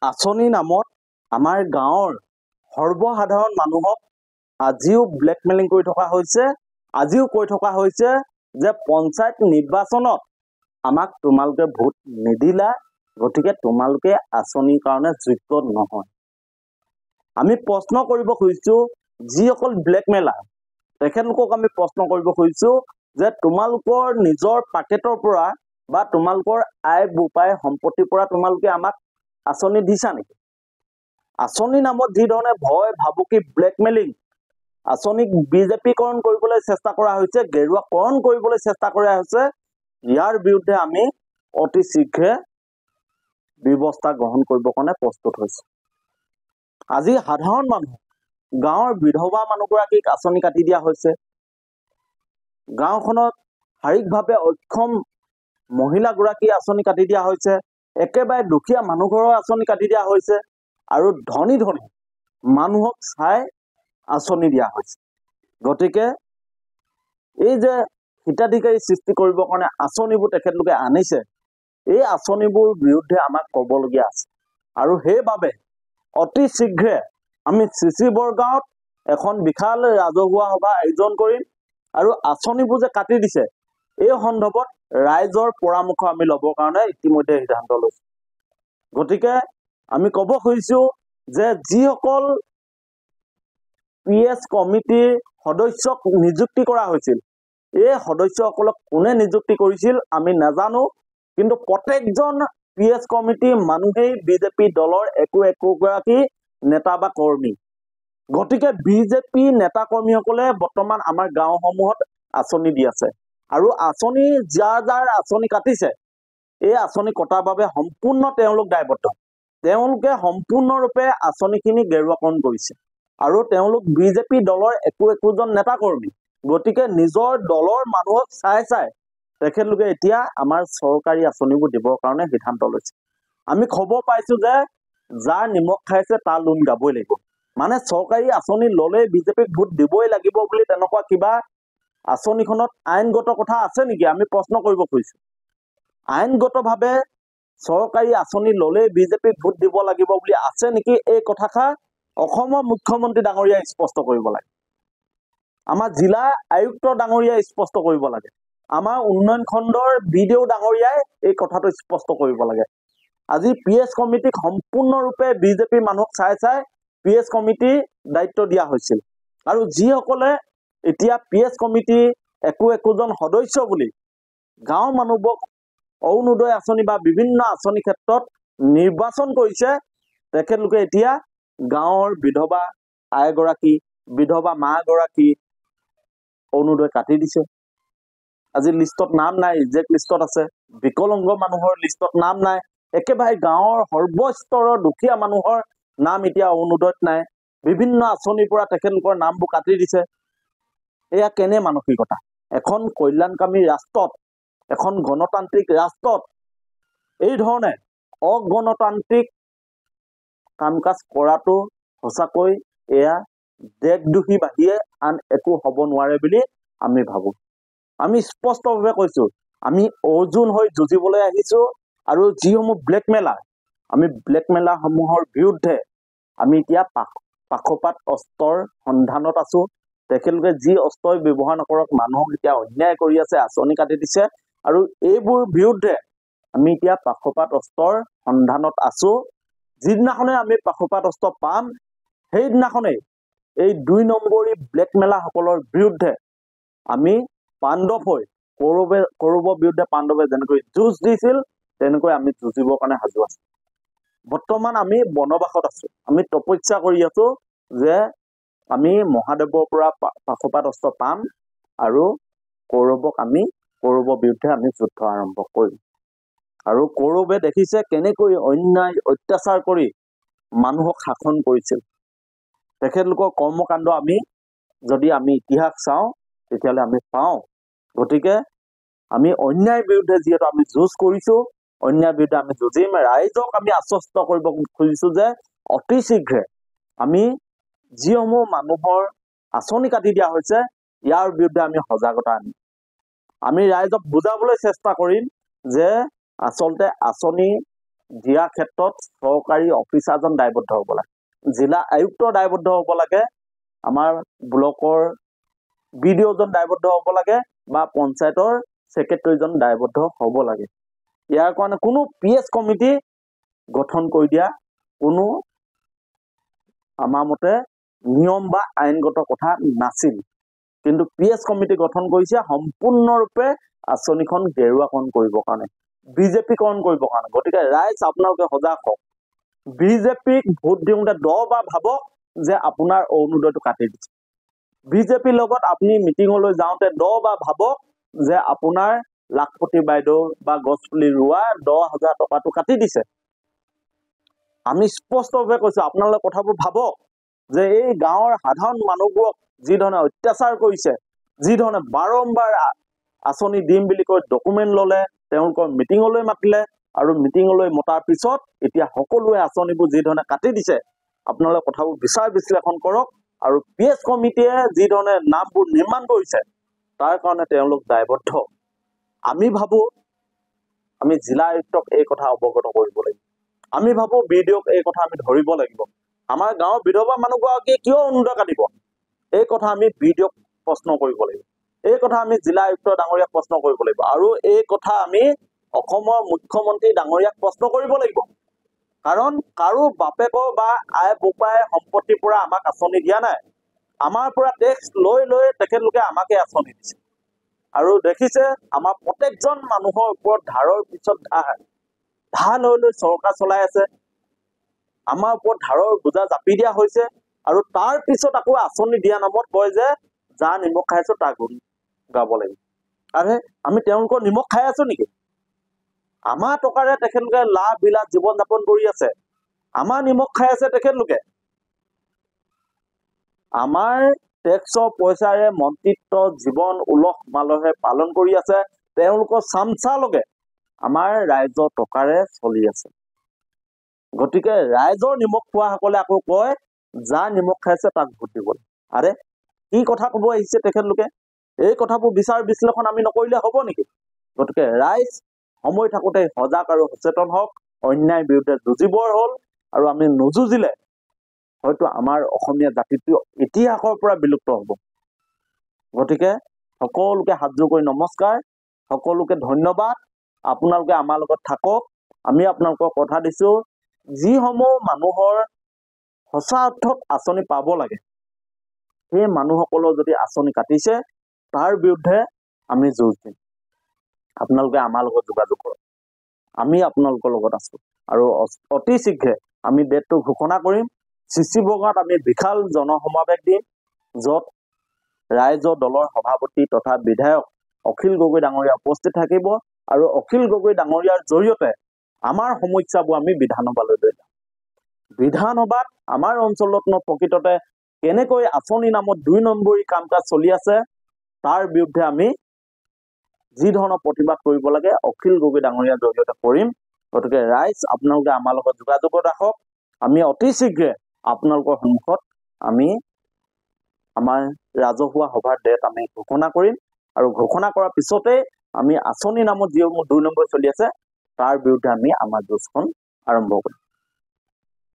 আঁচনি নামত আমাৰ গাঁৱৰ সৰ্বসাধাৰণ মানুহক আজিও ব্লেকমেইলিং কৰি থকা হৈছে। আজিও কৈ থকা হৈছে যে পঞ্চায়ত নিৰ্বাচনত আমাক তোমালোকে ভোট নিদিলা, গতিকে তোমালোকে আঁচনিৰ কাৰণে যোগ্য নহয়। আমি প্ৰশ্ন কৰিব খুজিছো যিসকল ব্লেকমেইলাৰ তেখেতলোকক আমি প্ৰশ্ন কৰিব খুজিছো যে তোমালোকৰ নিজৰ পাকেটৰ পৰা বা তোমালোকৰ আয় বোপায় সম্পত্তিৰ পৰা তোমালোকে আমাক আঁচনি দিছা নেকি? আঁচনি নামত যি ধৰণে ভয় ভাবুকি ব্লেকমেইলিং আঁচনিক বিজেপিকৰণ কৰিবলৈ চেষ্টা কৰা হৈছে, গেৰুৱাকৰণ কৰিবলৈ চেষ্টা কৰা হৈছে, ইয়াৰ বিৰুদ্ধে আমি অতি শীঘ্ৰে ব্যৱস্থা গ্ৰহণ কৰিবৰ কাৰণে প্ৰস্তুত হৈছো। আজি সাধাৰণ মানুহ গাঁৱৰ বিধৱা মানুহগৰাকীক আঁচনি কাটি দিয়া হৈছে। গাঁওখনত শাৰীৰিকভাৱে অক্ষম মহিলাগৰাকী আঁচনি কাটি দিয়া হৈছে। একেবাৰে দুখীয়া মানুহঘৰৰ আঁচনি কাটি দিয়া হৈছে আৰু ধনী ধনী মানুহক চাই আঁচনি দিয়া হৈছে। গতিকে এই যে হিতাধিকাৰী সৃষ্টি কৰিবৰ কাৰণে আঁচনিবোৰ তেখেতলোকে আনিছে, এই আঁচনিবোৰ বিৰুদ্ধে আমাক ক'বলগীয়া আছে। আৰু সেইবাবে অতি শীঘ্ৰে আমি চিচি বৰগাঁৱত এখন বিশাল ৰাজহুৱা সভা আয়োজন কৰিম আৰু আঁচনিবোৰ যে কাটি দিছে এই সন্দৰ্ভত ৰাইজৰ পৰামৰ্শ আমি ল'বৰ কাৰণে ইতিমধ্যে সিদ্ধান্ত লৈছো। গতিকে আমি ক'ব খুজিছো যে যিসকল PS কমিটিৰ সদস্যক নিযুক্তি কৰা হৈছিল, এই সদস্যসকলক কোনে নিযুক্তি কৰিছিল আমি নাজানো, কিন্তু প্ৰত্যেকজন PS কমিটিৰ মানুহেই বিজেপি দলৰ একোগৰাকী নেতা বা কৰ্মী। গতিকে বিজেপি নেতা কৰ্মীসকলে বৰ্তমান আমাৰ গাঁওসমূহত আঁচনি দি আছে আৰু আঁচনি যাৰ আঁচনি কাটিছে এই আঁচনি কটাৰ বাবে সম্পূৰ্ণ তেওঁলোক দায়বদ্ধ। তেওঁলোকে সম্পূৰ্ণৰূপে আঁচনিখিনি গেৰুৱাকৰণ কৰিছে আৰু তেওঁলোক বিজেপি দলৰ একোজন নেতা কৰ্মী। গতিকে নিজৰ দলৰ মানুহক চাই তেখেতলোকে এতিয়া আমাৰ চৰকাৰী আঁচনিবোৰ দিবৰ কাৰণে সিদ্ধান্ত লৈছে। আমি খবৰ পাইছো যে যাৰ নিমখ খাইছে তাৰ লোন গাবই লাগিব, মানে চৰকাৰী আঁচনি ল'লে বিজেপিক ভোট দিবই লাগিব বুলি তেনেকুৱা কিবা আঁচনিখনত আইনগত কথা আছে নেকি? আমি প্ৰশ্ন কৰিব খুজিছো। আইনগতভাৱে চৰকাৰী আঁচনি ল'লে বিজেপিক ভোট দিব লাগিব বুলি আছে নেকি? এই কথাষাৰ অসমৰ মুখ্যমন্ত্ৰী ডাঙৰীয়াই স্পষ্ট কৰিব লাগে, আমাৰ জিলা আয়ুক্ত ডাঙৰীয়াই স্পষ্ট কৰিব লাগে, আমাৰ উন্নয়ন খণ্ডৰ BDO ডাঙৰীয়াই এই কথাটো স্পষ্ট কৰিব লাগে। আজি PS কমিটিক সম্পূৰ্ণৰূপে বিজেপিৰ মানুহক চাই PS কমিটিৰ দায়িত্ব দিয়া হৈছিল আৰু যিসকলে এতিয়া PS কমিটি একোজন সদস্য বুলি গাঁৱৰ মানুহবোৰক অৰুণোদয় আঁচনি বা বিভিন্ন আঁচনি ক্ষেত্ৰত নিৰ্বাচন কৰিছে, তেখেতলোকে এতিয়া গাঁৱৰ বিধৱা আইগৰাকী, বিধৱা মাগৰাকী অৰুণোদয় কাটি দিছে। আজি লিষ্টত নাম নাই, ৰিজেক্ট লিষ্টত আছে। বিকলাংগ মানুহৰ লিষ্টত নাম নাই। একেবাৰে গাঁৱৰ সৰ্বস্তৰৰ দুখীয়া মানুহৰ নাম এতিয়া অৰুণোদয়ত নাই। বিভিন্ন আঁচনিৰ পৰা তেখেতলোকৰ নামবোৰ কাটি দিছে। এয়া কেনে মানসিকতা? এখন কল্যাণকামী ৰাষ্ট্ৰত, এখন গণতান্ত্ৰিক ৰাষ্ট্ৰত এই ধৰণে অগণতান্ত্ৰিক কাম কাজ কৰাটো সঁচাকৈ এয়া দেশদ্ৰোহী বাহিৰে আন একো হ'ব নোৱাৰে বুলি আমি ভাবো। আমি স্পষ্টভাৱে কৈছো, আমি অৰ্জুন হৈ যুঁজিবলৈ আহিছো আৰু যিসমূহ ব্লেকমেইলাৰ, আমি ব্লেকমেইলাৰসমূহৰ বিৰুদ্ধে আমি এতিয়া পাশপাত অস্ত্ৰৰ সন্ধানত আছো। তেখেতলোকে যি অস্ত্ৰই ব্যৱহাৰ নকৰক মানুহক এতিয়া অন্যায় কৰি আছে, আঁচনি কাটি দিছে আৰু এইবোৰ বিৰুদ্ধে আমি এতিয়া পাশপাত অস্ত্ৰৰ সন্ধানত আছো। যিদিনাখনে আমি পাশপাত অস্ত্ৰ পাম সেইদিনাখনেই এই 2 নম্বৰী ব্লেকমেইলাৰসকলৰ বিৰুদ্ধে আমি পাণ্ডৱ হৈ কৌৰৱৰ বিৰুদ্ধে পাণ্ডৱে যেনেকৈ যুঁজ দিছিল তেনেকৈ আমি যুঁজিবৰ কাৰণে সাজু আছো। বৰ্তমান আমি বনবাসত আছো, আমি তপস্যা কৰি আছো যে আমি মহাদেৱৰ পৰা পাশপাত অস্ত্ৰ পাম আৰু কৌৰৱৰ বিৰুদ্ধে আমি যুদ্ধ আৰম্ভ কৰিম। আৰু কৌৰৱে দেখিছে কেনেকৈ অন্যায় অত্যাচাৰ কৰি মানুহক শাসন কৰিছিল। তেখেতলোকৰ কৰ্মকাণ্ড যদি আমি ইতিহাস চাওঁ তেতিয়াহ'লে আমি পাওঁ। গতিকে আমি অন্যায়ৰ বিৰুদ্ধে যিহেতু আমি যুঁজ কৰিছো, অন্যায়ৰ বিৰুদ্ধে আমি যুঁজিম। ৰাইজক আমি আশ্বস্ত কৰিব খুজিছো যে অতি শীঘ্ৰে আমি যিসমূহ মানুহৰ আঁচনি কাটি দিয়া হৈছে ইয়াৰ বিৰুদ্ধে আমি সজাগতা আনিম। আমি ৰাইজক বুজাবলৈ চেষ্টা কৰিম যে আচলতে আঁচনি দিয়াৰ ক্ষেত্ৰত চৰকাৰী অফিচাৰজন দায়বদ্ধ হ'ব লাগে, জিলা আয়ুক্ত দায়বদ্ধ হ'ব লাগে, আমাৰ ব্লকৰ বিডিঅ'জন দায়বদ্ধ হ'ব লাগে বা পঞ্চায়তৰ ছেক্ৰেটাৰীজন দায়বদ্ধ হ'ব লাগে। ইয়াৰ কাৰণে কোনো PS কমিটি গঠন কৰি দিয়া কোনো আমাৰ মতে নিয়ম বা আইনগত কথা নাছিল, কিন্তু PS কমিটি গঠন কৰিছে সম্পূৰ্ণৰূপে আঁচনিখন গেৰুৱাকৰণ কৰিবৰ কাৰণে, বিজেপিকৰণ কৰিবৰ কাৰণে। গতিকে ৰাইজ আপোনালোকে সজাগ হওক, বিজেপিক ভোট দিওঁতে 10 বাৰ ভাবক যে আপোনাৰ অৰুণোদয়টো কাটি দিছে। বিজেপিৰ লগত আপুনি মিটিঙলৈ যাওঁতে 10 বাৰ ভাবক যে আপোনাৰ লাখপতি বাইদেউ বা গছপুলি ৰোৱা 10,000 টকাটো কাটি দিছে। আমি স্পষ্টভাৱে কৈছো, আপোনালোকে কথাবোৰ ভাবক যে এই গাঁৱৰ সাধাৰণ মানুহবোৰক যি ধৰণে অত্যাচাৰ কৰিছে, যি ধৰণে বাৰম্বাৰ আঁচনি দিম বুলি কৈ ডকুমেণ্ট ল'লে, তেওঁলোকৰ মিটিঙলৈ মাতিলে আৰু মিটিঙলৈ মতাৰ পিছত এতিয়া সকলোৱে আঁচনিবোৰ যি ধৰণে কাটি দিছে, আপোনালোকে কথাবোৰ বিচাৰ বিশ্লেষণ কৰক। আৰু PS কমিটিয়ে যি ধৰণে নামবোৰ নিৰ্মাণ কৰিছে তাৰ কাৰণে তেওঁলোক দায়বদ্ধ। আমি ভাবো আমি জিলা আয়ুক্তক এই কথা অৱগত কৰিব লাগিব, আমি ভাবো বিডিঅ'ক এই কথা আমি ধৰিব লাগিব। আমাৰ গাঁৱৰ বিধৱা মানুহগৰাকীয়ে কিয় অৰুণোদয় কাটিব, এই কথা আমি বিডিঅ'ক প্ৰশ্ন কৰিব লাগিব, এই কথা আমি জিলা আয়ুক্ত ডাঙৰীয়াক প্ৰশ্ন কৰিব লাগিব, আৰু এই কথা আমি অসমৰ মুখ্যমন্ত্ৰী ডাঙৰীয়াক প্ৰশ্ন কৰিব লাগিব। কাৰণ কাৰো বাপেকৰ বা আই বোপাই সম্পত্তিৰ পৰা আমাক আঁচনি দিয়া নাই, আমাৰ পৰা টেক্স লৈ লৈ তেখেতলোকে আমাকে আঁচনি দিছে। আৰু দেখিছে আমাৰ প্ৰত্যেকজন মানুহৰ ওপৰত ধাৰৰ পিছত ধাৰ লৈ লৈ চৰকাৰ চলাই আছে, আমাৰ ওপৰত ধাৰৰ বোজা জাপি দিয়া হৈছে। আৰু তাৰ পিছত আকৌ আঁচনি দিয়া নামত কয় যে যা নিমখ খাইছো তাৰ গুণ গাব লাগিব। আৰে আমি তেওঁলোকৰ নিমখ খাই আছো নেকি? আমাৰ টকাৰে তেখেতলোকে লাভ বিলাস জীৱন যাপন কৰি আছে, আমাৰ নিমখ খাই আছে তেখেতলোকে। আমাৰ টেক্সৰ পইচাৰে মন্ত্ৰিত্ব জীৱন উলহ মালহে পালন কৰি আছে, তেওঁলোকৰ চামচালকে আমাৰ ৰাইজৰ টকাৰে চলি আছে। গতিকে ৰাইজৰ নিমখ খোৱাসকলে আকৌ কয় যা নিমখ খাইছে তাক ভোট দিব। আৰে কি কথা কব আহিছে তেখেতলোকে? এই কথাবোৰ বিচাৰ বিশ্লেষণ আমি নকৰিলে হ'ব নেকি? গতিকে ৰাইজ সময় থাকোঁতে সজাগ আৰু সচেতন হওক, অন্যায়ৰ বিৰুদ্ধে যুঁজিবৰ হ'ল। আৰু আমি নুযুঁজিলে হয়তো আমাৰ অসমীয়া জাতিটো ইতিহাসৰ পৰা বিলুপ্ত হ'ব। গতিকে সকলোকে হাতযোৰ কৰি নমস্কাৰ, সকলোকে ধন্যবাদ। আপোনালোকে আমাৰ লগত থাকক। আমি আপোনালোকক কথা দিছো, যিসমূহ মানুহৰ সঁচা অৰ্থত আঁচনি পাব লাগে সেই মানুহসকলৰ যদি আঁচনি কাটিছে তাৰ বিৰুদ্ধে আমি যুঁজ দিম। আপোনালোকে আমাৰ লগত যোগাযোগ কৰক, আমি আপোনালোকৰ লগত আছো। আৰু অতি শীঘ্ৰে আমি ডেটটো ঘোষণা কৰিম। চিচিবগাঁৱত আমি বিশাল জনসমাৱেশ দিম, য'ত ৰাইজৰ দলৰ সভাপতি তথা বিধায়ক অখিল গগৈ ডাঙৰীয়া উপস্থিত থাকিব। আৰু অখিল গগৈ ডাঙৰীয়াৰ জৰিয়তে আমাৰ সমস্যাবোৰ আমি বিধানসভালৈ লৈ যাম। বিধানসভাত আমাৰ অঞ্চলত প্ৰকৃততে কেনেকৈ আঁচনি নামত 2 নম্বৰী কাম কাজ চলি আছে তাৰ বিৰুদ্ধে আমি যি ধৰণৰ প্ৰতিবাদ কৰিব লাগে অখিল গগৈ ডাঙৰীয়াৰ জৰিয়তে কৰিম। গতিকে ৰাইজ আপোনালোকে আমাৰ লগত যোগাযোগত ৰাখক। আমি অতি শীঘ্ৰে আপোনালোকৰ সন্মুখত আমি আমাৰ ৰাজহুৱা সভাৰ ডেট আমি ঘোষণা কৰিম। আৰু ঘোষণা কৰাৰ পিছতে আমি আঁচনি নামত যিসমূহ 2 নম্বৰ চলি আছে তাৰ বিৰুদ্ধে আমি আমাৰ যুঁজখন আৰম্ভ কৰিম।